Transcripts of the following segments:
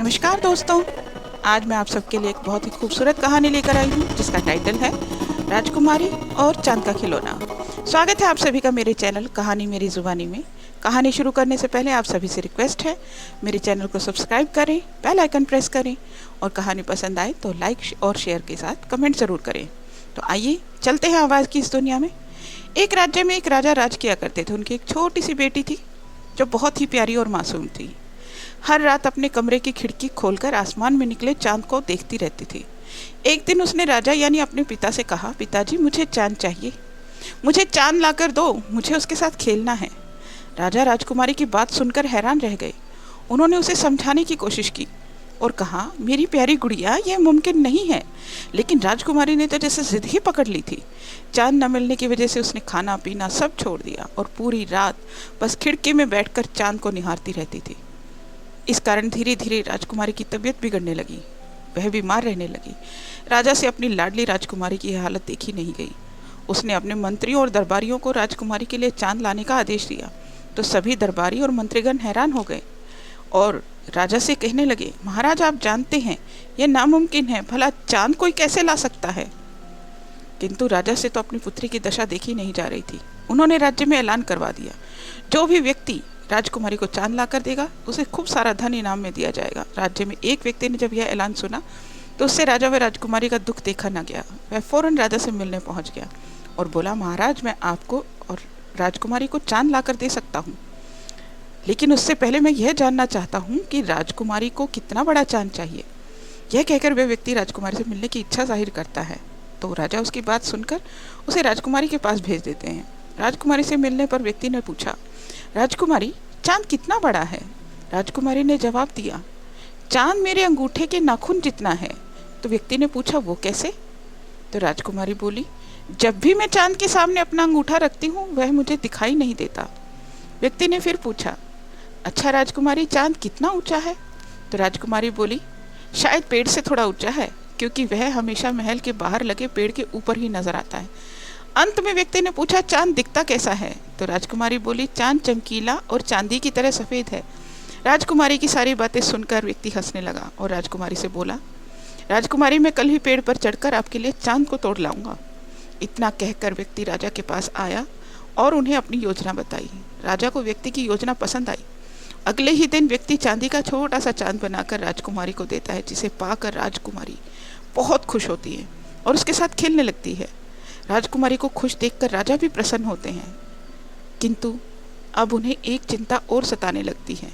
नमस्कार दोस्तों, आज मैं आप सबके लिए एक बहुत ही खूबसूरत कहानी लेकर आई हूँ जिसका टाइटल है राजकुमारी और चांद का खिलौना। स्वागत है आप सभी का मेरे चैनल कहानी मेरी ज़ुबानी में। कहानी शुरू करने से पहले आप सभी से रिक्वेस्ट है, मेरे चैनल को सब्सक्राइब करें, बेल आइकन प्रेस करें और कहानी पसंद आए तो लाइक और शेयर के साथ कमेंट ज़रूर करें। तो आइए चलते हैं आवाज़ की इस दुनिया में। एक राज्य में एक राजा राज किया करते थे। उनकी एक छोटी सी बेटी थी जो बहुत ही प्यारी और मासूम थी। हर रात अपने कमरे की खिड़की खोलकर आसमान में निकले चांद को देखती रहती थी। एक दिन उसने राजा यानी अपने पिता से कहा, पिताजी मुझे चांद चाहिए, मुझे चांद लाकर दो, मुझे उसके साथ खेलना है। राजा राजकुमारी की बात सुनकर हैरान रह गए। उन्होंने उसे समझाने की कोशिश की और कहा, मेरी प्यारी गुड़िया, यह मुमकिन नहीं है। लेकिन राजकुमारी ने तो जैसे जिद ही पकड़ ली थी। चांद न मिलने की वजह से उसने खाना पीना सब छोड़ दिया और पूरी रात बस खिड़की में बैठकर चांद को निहारती रहती थी। इस कारण धीरे धीरे राजकुमारी की तबीयत बिगड़ने लगी, वह बीमार रहने लगी। राजा से अपनी लाडली राजकुमारी की यह हालत देखी नहीं गई। उसने अपने मंत्रियों और दरबारियों को राजकुमारी के लिए चांद लाने का आदेश दिया तो सभी दरबारी और मंत्रीगण हैरान हो गए और राजा से कहने लगे, महाराज आप जानते हैं यह नामुमकिन है, भला चांद कोई कैसे ला सकता है। किंतु राजा से तो अपनी पुत्री की दशा देखी नहीं जा रही थी। उन्होंने राज्य में ऐलान करवा दिया, जो भी व्यक्ति राजकुमारी को चांद ला कर देगा उसे खूब सारा धन इनाम में दिया जाएगा। राज्य में एक व्यक्ति ने जब यह ऐलान सुना तो उससे राजा व राजकुमारी का दुख देखा न गया। वह फौरन राजा से मिलने पहुंच गया और बोला, महाराज मैं आपको और राजकुमारी को चांद ला कर दे सकता हूँ, लेकिन उससे पहले मैं यह जानना चाहता हूँ कि राजकुमारी को कितना बड़ा चांद चाहिए। यह कहकर वह व्यक्ति राजकुमारी से मिलने की इच्छा जाहिर करता है तो राजा उसकी बात सुनकर उसे राजकुमारी के पास भेज देते हैं। राजकुमारी से मिलने पर व्यक्ति ने पूछा, राजकुमारी चांद कितना बड़ा है। राजकुमारी ने जवाब दिया, चांद मेरे अंगूठे के नाखून जितना है। तो व्यक्ति ने पूछा, वो कैसे। तो राजकुमारी बोली, जब भी मैं चांद के सामने अपना अंगूठा रखती हूँ वह मुझे दिखाई नहीं देता। व्यक्ति ने फिर पूछा, अच्छा राजकुमारी चांद कितना ऊंचा है। तो राजकुमारी बोली, शायद पेड़ से थोड़ा ऊंचा है, क्योंकि वह हमेशा महल के बाहर लगे पेड़ के ऊपर ही नजर आता है। अंत में व्यक्ति ने पूछा, चांद दिखता कैसा है। तो राजकुमारी बोली, चांद चमकीला और चांदी की तरह सफ़ेद है। राजकुमारी की सारी बातें सुनकर व्यक्ति हंसने लगा और राजकुमारी से बोला, राजकुमारी मैं कल ही पेड़ पर चढ़कर आपके लिए चांद को तोड़ लाऊंगा। इतना कहकर व्यक्ति राजा के पास आया और उन्हें अपनी योजना बताई। राजा को व्यक्ति की योजना पसंद आई। अगले ही दिन व्यक्ति चांदी का छोटा सा चांद बनाकर राजकुमारी को देता है, जिसे पाकर राजकुमारी बहुत खुश होती है और उसके साथ खेलने लगती है। राजकुमारी को खुश देखकर राजा भी प्रसन्न होते हैं, किंतु अब उन्हें एक चिंता और सताने लगती है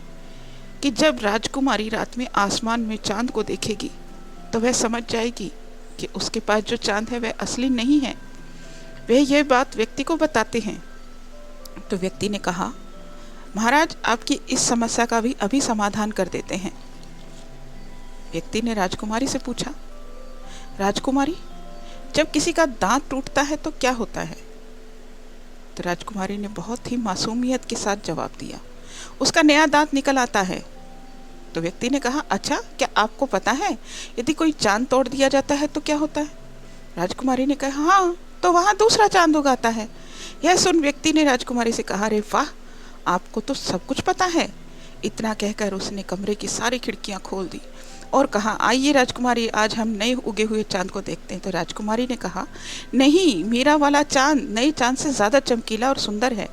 कि जब राजकुमारी रात में आसमान में चांद को देखेगी तो वह समझ जाएगी कि उसके पास जो चांद है वह असली नहीं है। वह यह बात व्यक्ति को बताते हैं। तो व्यक्ति ने कहा, महाराज आपकी इस समस्या का भी अभी समाधान कर देते हैं। व्यक्ति ने राजकुमारी से पूछा, राजकुमारी जब किसी का दांत टूटता है तो क्या होता है। तो राजकुमारी ने बहुत ही मासूमियत के साथ जवाब दिया, उसका नया दांत निकल आता है। तो व्यक्ति ने कहा, अच्छा क्या आपको पता है यदि कोई चांद तोड़ दिया जाता है तो क्या होता है। राजकुमारी ने कहा, हाँ तो वहाँ दूसरा चांद उगाता है। यह सुन व्यक्ति ने राजकुमारी से कहा, अरे वाह, आपको तो सब कुछ पता है। इतना कहकर उसने कमरे की सारी खिड़कियाँ खोल दी और कहा, आइए राजकुमारी आज हम नए उगे हुए चांद को देखते हैं। तो राजकुमारी ने कहा, नहीं, मेरा वाला चांद नए चांद से ज़्यादा चमकीला और सुंदर है।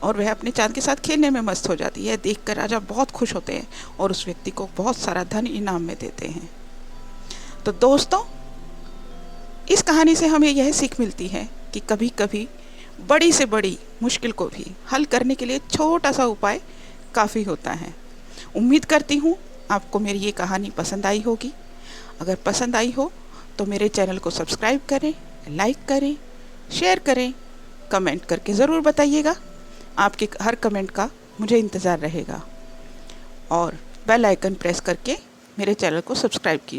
और वह अपने चांद के साथ खेलने में मस्त हो जाती है। देखकर राजा बहुत खुश होते हैं और उस व्यक्ति को बहुत सारा धन इनाम में देते हैं। तो दोस्तों, इस कहानी से हमें यह सीख मिलती है कि कभी कभी बड़ी से बड़ी मुश्किल को भी हल करने के लिए छोटा सा उपाय काफ़ी होता है। उम्मीद करती हूँ आपको मेरी ये कहानी पसंद आई होगी। अगर पसंद आई हो तो मेरे चैनल को सब्सक्राइब करें, लाइक करें, शेयर करें, कमेंट करके ज़रूर बताइएगा। आपके हर कमेंट का मुझे इंतज़ार रहेगा और बेल आइकन प्रेस करके मेरे चैनल को सब्सक्राइब कीजिए।